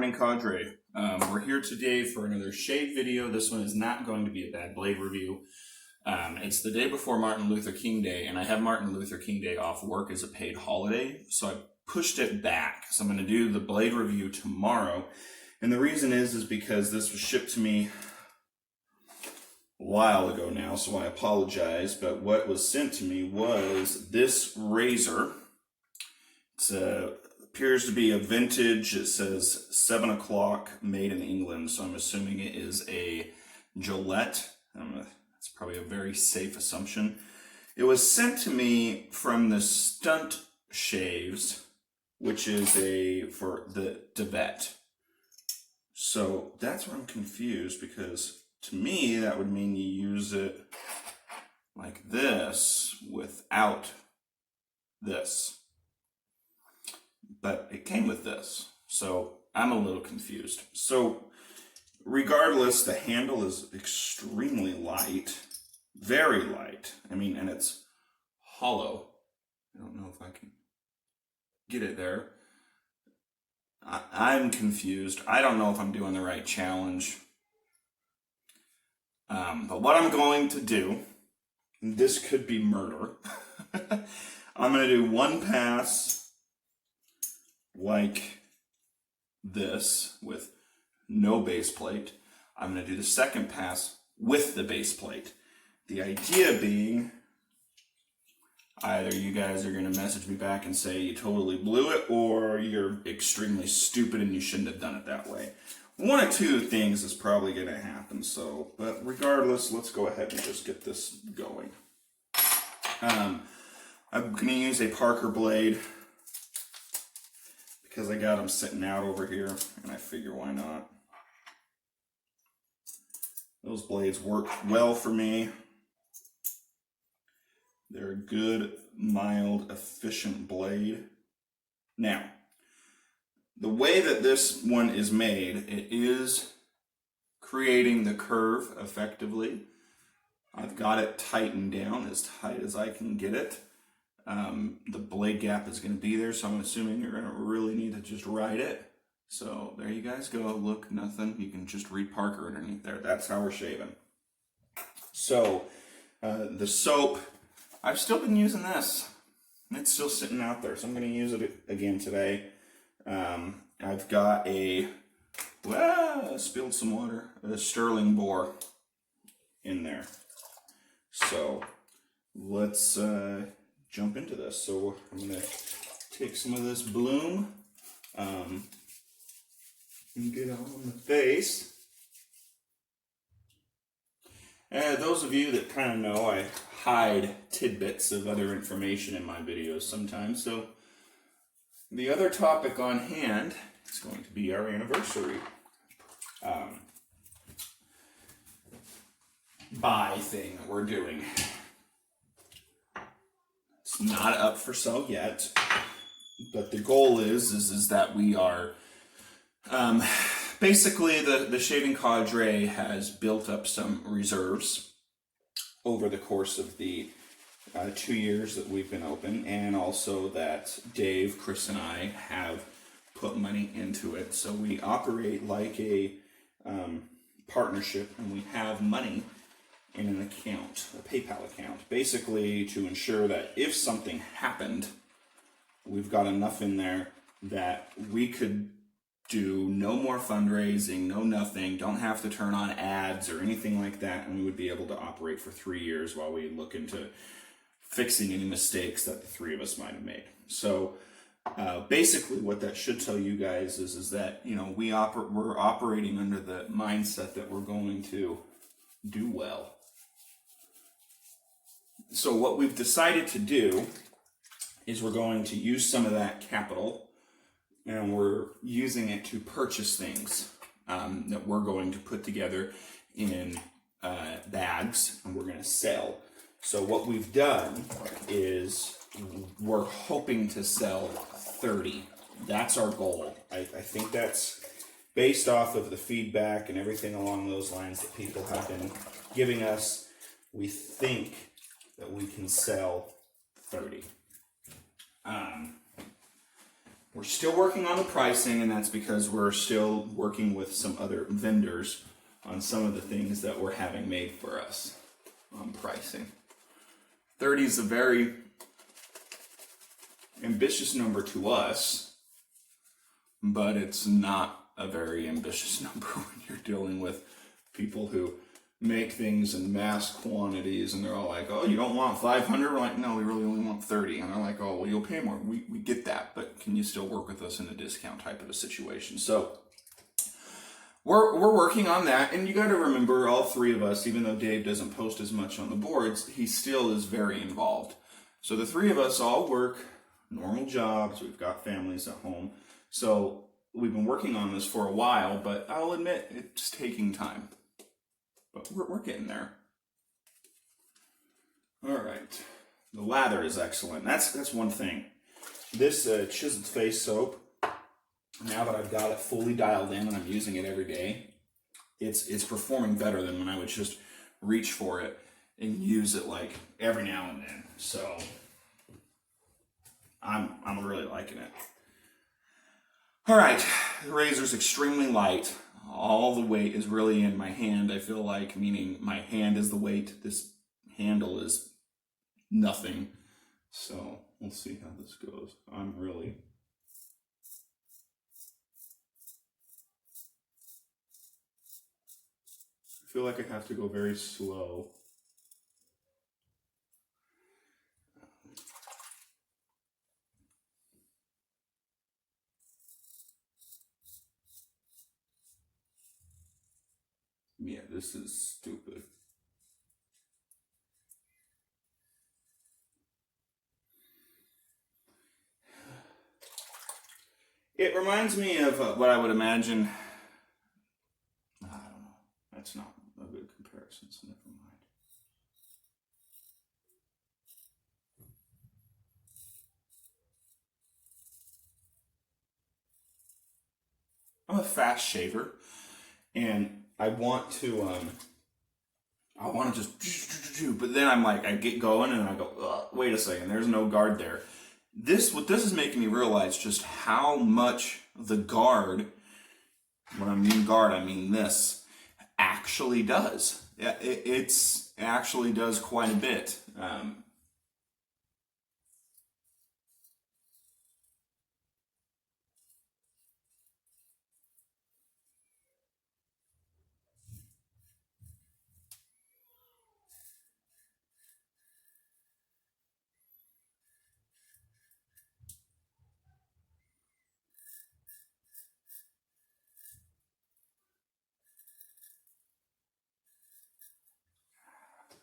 morning, Cadre. We're here today for another shave video. This one is not going to be a bad blade review. It's the day before Martin Luther King Day, and I have Martin Luther King Day off work as a paid holiday, so I pushed it back. So I'm going to do the blade review tomorrow, and the reason is because this was shipped to me a while ago now, so I apologize, but what was sent to me was this razor. It's appears to be a vintage. It says 7 o'clock, made in England, so I'm assuming it is a Gillette. It's probably a very safe assumption. It was sent to me from the Stunt Shaves, which is for the devette. So that's where I'm confused, because to me that would mean you use it like this without this. But it came with this, so I'm a little confused. So regardless, the handle is extremely light, very light. I mean, and it's hollow. I don't know if I can get it there. I'm confused. I don't know if I'm doing the right challenge. But what I'm going to do, and this could be murder, I'm going to do one pass like this with no base plate. I'm going to do the second pass with the base plate. The idea being, either you guys are going to message me back and say you totally blew it, or you're extremely stupid and you shouldn't have done it that way. One of two things is probably going to happen. So, but regardless, let's go ahead and just get this going. I'm going to use a Parker blade, because I got them sitting out over here, and I figure why not. Those blades work well for me. They're a good, mild, efficient blade. Now, the way that this one is made, it is creating the curve effectively. I've got it tightened down as tight as I can get it. The blade gap is going to be there, so I'm assuming you're going to really need to just ride it. So there you guys go. Look, nothing. You can just read Parker underneath there. That's how we're shaving. So the soap, I've still been using this. It's still sitting out there, so I'm going to use it again today. I've got spilled some water, a Sterling Bore in there. So let's jump into this. So I'm going to take some of this bloom and get it on the face. Those of you that kind of know, I hide tidbits of other information in my videos sometimes. So the other topic on hand is going to be our anniversary buy thing that we're doing. It's not up for sale yet, but the goal is that we are basically the shaving cadre has built up some reserves over the course of the 2 years that we've been open, and also that Dave, Chris, and I have put money into it. So we operate like a partnership, and we have money in an account, a PayPal account, basically to ensure that if something happened, we've got enough in there that we could do no more fundraising, no nothing, don't have to turn on ads or anything like that, and we would be able to operate for 3 years while we look into fixing any mistakes that the three of us might have made. So basically what that should tell you guys is that, you know, we're operating under the mindset that we're going to do well. So what we've decided to do is we're going to use some of that capital, and we're using it to purchase things that we're going to put together in bags, and we're going to sell. So what we've done is we're hoping to sell 30. That's our goal. I think that's based off of the feedback and everything along those lines that people have been giving us. We think that we can sell 30. We're still working on the pricing, and that's because we're still working with some other vendors on some of the things that we're having made for us on pricing. 30 is a very ambitious number to us, but it's not a very ambitious number when you're dealing with people who make things in mass quantities, and they're all like, oh, you don't want 500? We're like, no, we really only want 30. And they're like, oh, well, you'll pay more. We get that, but can you still work with us in a discount type of a situation? So we're working on that, and you got to remember, all three of us, even though Dave doesn't post as much on the boards, he still is very involved. So the three of us all work normal jobs. We've got families at home. So we've been working on this for a while, but I'll admit it's taking time. But we're getting there. All right. The lather is excellent. That's one thing. This Chiseled Face soap, now that I've got it fully dialed in and I'm using it every day, it's performing better than when I would just reach for it and use it like every now and then. So I'm really liking it. All right. The razor's extremely light. All the weight is really in my hand, I feel like, meaning my hand is the weight. This handle is nothing. So we'll see how this goes. I feel like I have to go very slow. Yeah, this is stupid. It reminds me of what I would imagine. I don't know. That's not a good comparison, so never mind. I'm a fast shaver, and I want to just, but then I'm like, I get going and I go, wait a second, there's no guard there. What this is making me realize just how much the guard, when I mean guard, I mean this, actually does. It actually does quite a bit.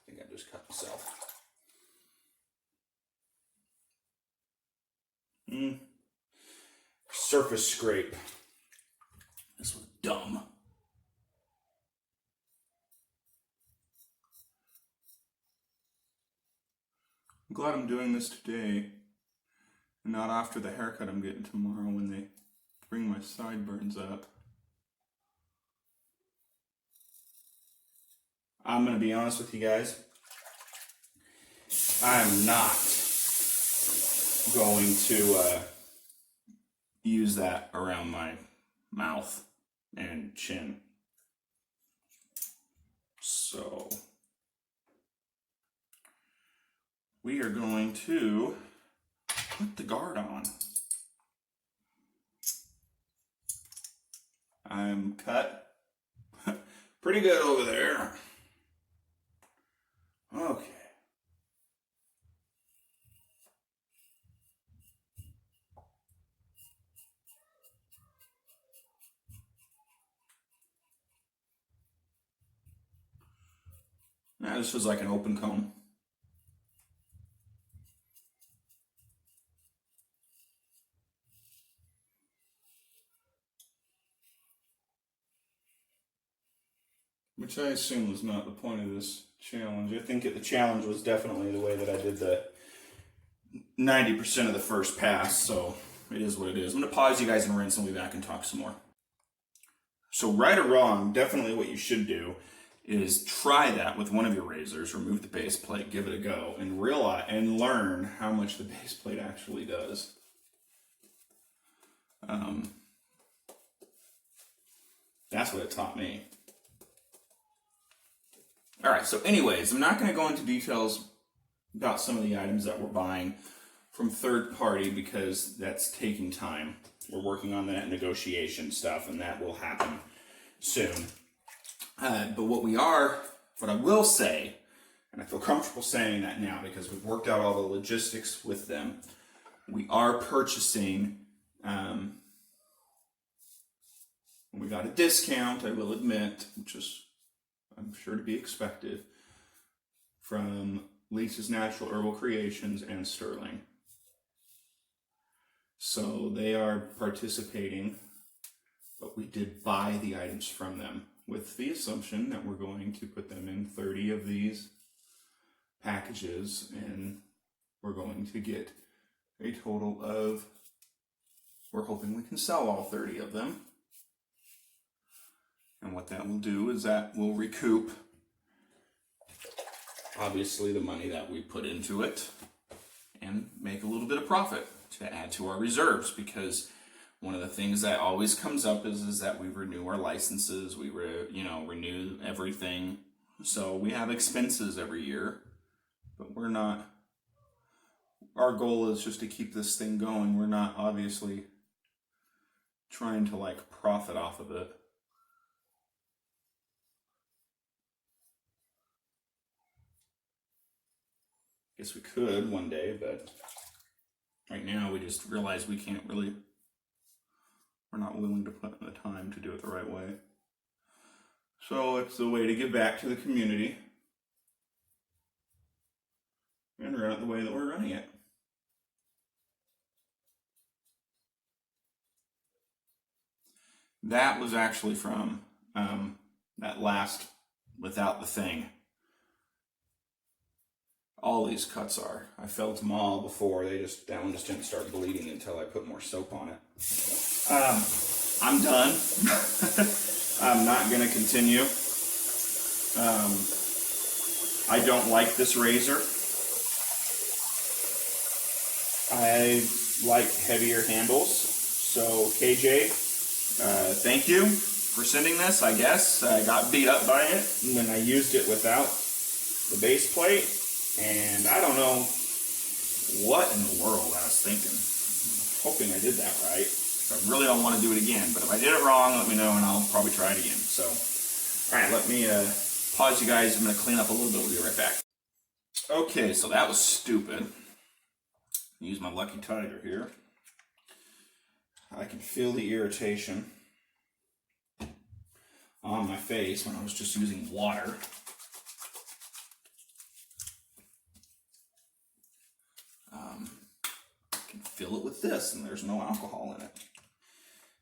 I think I just cut myself. Surface scrape. This was dumb. I'm glad I'm doing this today and not after the haircut I'm getting tomorrow when they bring my sideburns up. I'm going to be honest with you guys. I'm not going to use that around my mouth and chin. So we are going to put the guard on. I'm cut pretty good over there. Okay. Now this was like an open comb. Which I assume was not the point of this challenge. I think the challenge was definitely the way that I did the 90% of the first pass, so it is what it is. I'm going to pause you guys and rinse and we'll be back and talk some more. So right or wrong, definitely what you should do is try that with one of your razors, remove the base plate, give it a go, and realize and learn how much the base plate actually does. That's what it taught me. All right, so anyways, I'm not going to go into details about some of the items that we're buying from third party because that's taking time. We're working on that negotiation stuff, and that will happen soon. But what I will say, and I feel comfortable saying that now because we've worked out all the logistics with them, we are purchasing, we got a discount, I will admit, which is, I'm sure, to be expected, from Lisa's Natural Herbal Creations and Sterling. So they are participating, but we did buy the items from them with the assumption that we're going to put them in 30 of these packages, and we're going to get a total of, we're hoping we can sell all 30 of them. And what that will do is that will recoup, obviously, the money that we put into it and make a little bit of profit to add to our reserves, because one of the things that always comes up is that we renew our licenses, we renew everything. So we have expenses every year, but we're not, our goal is just to keep this thing going. We're not obviously trying to like profit off of it. Guess we could one day, but right now we just realize we can't really, we're not willing to put in the time to do it the right way. So it's the way to give back to the community and run it the way that we're running it. That was actually from that last without the thing. All these cuts are. I felt them all before. That one just didn't start bleeding until I put more soap on it. I'm done. I'm not going to continue. I don't like this razor. I like heavier handles. So KJ, thank you for sending this, I guess. I got beat up by it, and then I used it without the base plate. And I don't know what in the world I was thinking. I'm hoping I did that right. I really don't want to do it again, but if I did it wrong, let me know and I'll probably try it again. So, all right, let me pause you guys. I'm going to clean up a little bit. We'll be right back. Okay, so that was stupid. Use my lucky tiger here. I can feel the irritation on my face when I was just using water. I can fill it with this, and there's no alcohol in it.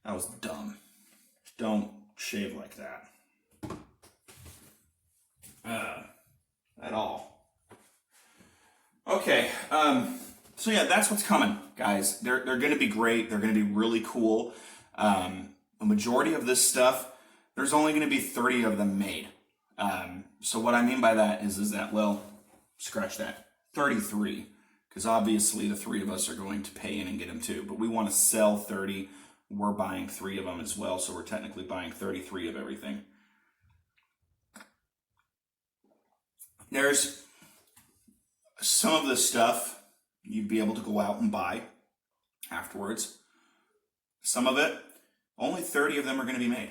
That was dumb. Don't shave like that. At all. Okay, so yeah, that's what's coming, guys. They're going to be great. They're going to be really cool. A majority of this stuff, there's only going to be 30 of them made. So what I mean by that is that, well, scratch that, 33. Because obviously the 3 of us are going to pay in and get them too. But we want to sell 30. We're buying 3 of them as well. So we're technically buying 33 of everything. There's some of the stuff you'd be able to go out and buy afterwards. Some of it, only 30 of them are going to be made.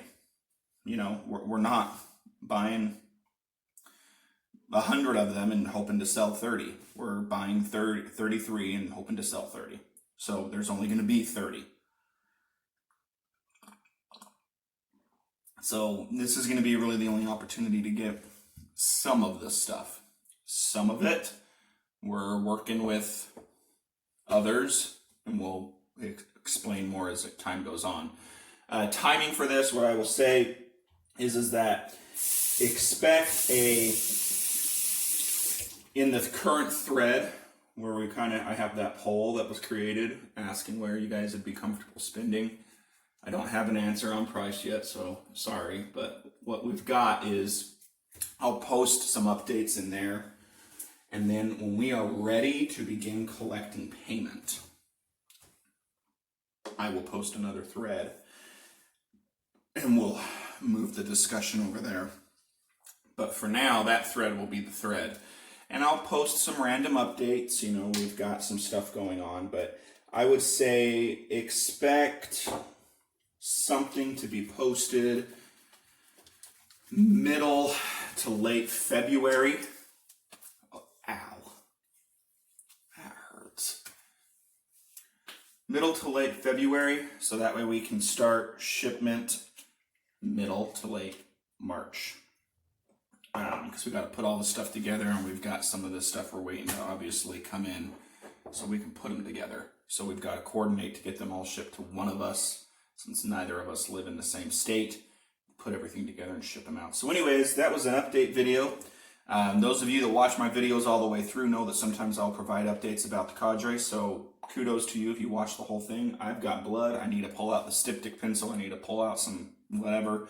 You know, we're not buying 100 of them and hoping to sell 30. We're buying 33 and hoping to sell 30. So there's only going to be 30. So this is going to be really the only opportunity to get some of this stuff. Some of it we're working with others, and we'll explain more as time goes on. Timing for this, what I will say is that expect in the current thread where I have that poll that was created asking where you guys would be comfortable spending. I don't have an answer on price yet, so sorry, but what we've got is I'll post some updates in there, and then when we are ready to begin collecting payment, I will post another thread and we'll move the discussion over there. But for now, that thread will be the thread. And I'll post some random updates. You know, we've got some stuff going on, but I would say expect something to be posted middle to late February. Oh, ow. That hurts. Middle to late February, so that way we can start shipment middle to late March. Because we've got to put all the stuff together, and we've got some of this stuff we're waiting to obviously come in so we can put them together. So we've got to coordinate to get them all shipped to one of us, since neither of us live in the same state, put everything together and ship them out. So anyways, that was an update video. Those of you that watch my videos all the way through know that sometimes I'll provide updates about the Cadre, so kudos to you if you watch the whole thing. I've got blood. I need to pull out the styptic pencil. I need to pull out some whatever.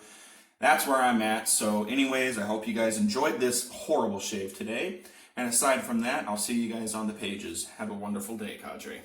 That's where I'm at. So anyways, I hope you guys enjoyed this horrible shave today. And aside from that, I'll see you guys on the pages. Have a wonderful day, Cadre.